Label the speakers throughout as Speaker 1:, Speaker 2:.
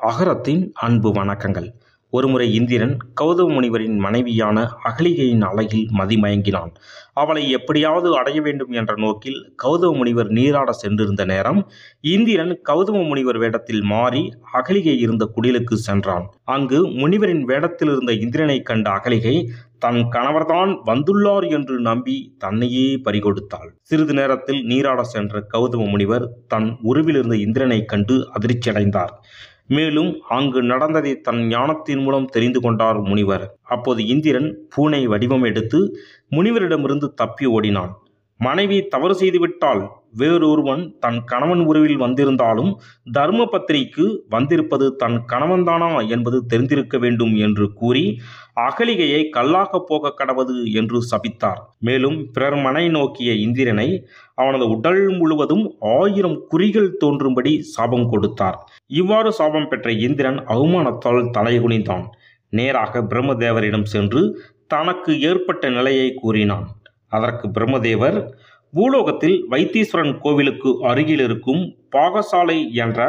Speaker 1: அகரத்தின் அன்பு வணக்கங்கள். ஒருமுறை இந்திரன் கௌதம முனிவரின் மனைவியான அகலிகையின் அழகில் மதிமயங்கினான். அவளை எப்படியாவது அடைய வேண்டும் என்ற நோக்கில் கௌதம முனிவர் நீராட சென்றிருந்த நேரம் இந்திரன் கௌதம முனிவர் வேடத்தில் மாறி அகலிகை இருந்த குடிலுக்கு சென்றான். அங்கு முனிவரின் வேடத்தில் இருந்த இந்திரனை கண்ட அகலிகை தன் கணவர்தான் வந்துள்ளார் என்று நம்பி தன்னையே பறிகொடுத்தாள். சிறிது நேரத்தில் நீராட சென்ற கௌதம முனிவர் தன் உருவில் இருந்த இந்திரனை கண்டு அதிர்ச்சியடைந்தார். மேலும் அங்கு நடந்ததை தன் ஞானத்தின் மூலம் தெரிந்து கொண்டார் முனிவர். அப்போது இந்திரன் பூனை வடிவம் எடுத்து முனிவரிடமிருந்து தப்பி ஓடினான். மனைவி தவறு செய்துவிட்டால் வேறொருவன் தன் கணவன் உருவில் வந்திருந்தாலும் தர்மபத்திரிக்கு வந்திருப்பது தன் கணவன்தானா என்பது தெரிந்திருக்க வேண்டும் என்று கூறி அகலிகையை கல்லாக போக கடவது என்று சபித்தார். மேலும் பிறர் மனை நோக்கிய இந்திரனை அவனது உடல் முழுவதும் 1000 குறிகள் தோன்றும்படி சாபம் கொடுத்தார். இவ்வாறு சாபம் பெற்ற இந்திரன் அவமானத்தால் தலைகுனிந்தான். நேராக பிரம்மதேவரிடம் சென்று தனக்கு ஏற்பட்ட நிலையை கூறினான். அதற்கு பிரம்மதேவர், பூலோகத்தில் வைத்தீஸ்வரன் கோவிலுக்கு அருகில் இருக்கும் பாகசாலை என்ற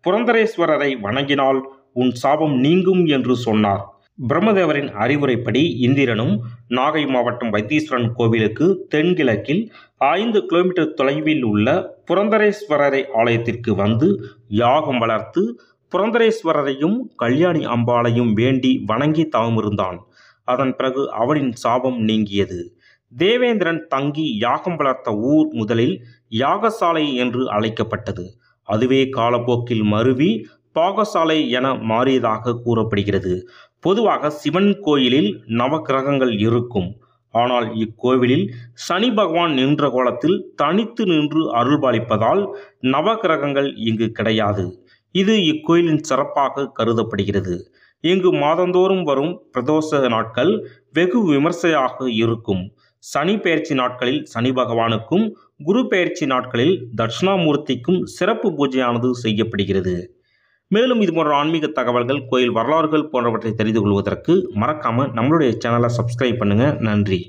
Speaker 1: புரந்தரேஸ்வரரை வணங்கினால் உன் சாபம் நீங்கும் என்று சொன்னார். பிரம்மதேவரின் அறிவுரைப்படி இந்திரனும் நாகை மாவட்டம் வைத்தீஸ்வரன் கோவிலுக்கு தென்கிழக்கில் 5 கிலோமீட்டர் தொலைவில் உள்ள புரந்தரேஸ்வரரை ஆலயத்திற்கு வந்து யாகம் வளர்த்து புரந்தரேஸ்வரரையும் கல்யாணி அம்பாளையும் வேண்டி வணங்கி தவமிருந்தான். அதன் பிறகு அவனின் சாபம் நீங்கியது. தேவேந்திரன் தங்கி யாகம் வளர்த்த ஊர் முதலில் யாகசாலை என்று அழைக்கப்பட்டது. அதுவே காலப்போக்கில் மருவி பாகசாலை என மாறியதாக கூறப்படுகிறது. பொதுவாக சிவன் கோயிலில் நவகிரகங்கள் இருக்கும். ஆனால் இக்கோவிலில் சனி பகவான் நின்ற கோலத்தில் தனித்து நின்று அருள்பாலிப்பதால் நவகிரகங்கள் இங்கு கிடையாது. இது இக்கோயிலின் சிறப்பாக கருதப்படுகிறது. இங்கு மாதந்தோறும் வரும் பிரதோஷ நாட்கள் வெகு விமர்சையாக இருக்கும். சனி பெயர்ச்சி நாட்களில் சனி பகவானுக்கும், குரு பெயர்ச்சி நாட்களில் தட்சிணாமூர்த்திக்கும் சிறப்பு பூஜையானது செய்யப்படுகிறது. மேலும் இது போன்ற ஆன்மீக தகவல்கள், கோயில் வரலாறுகள் போன்றவற்றை தெரிந்து கொள்வதற்கு மறக்காம நம்மளுடைய சேனலை சப்ஸ்கிரைப் பண்ணுங்க. நன்றி.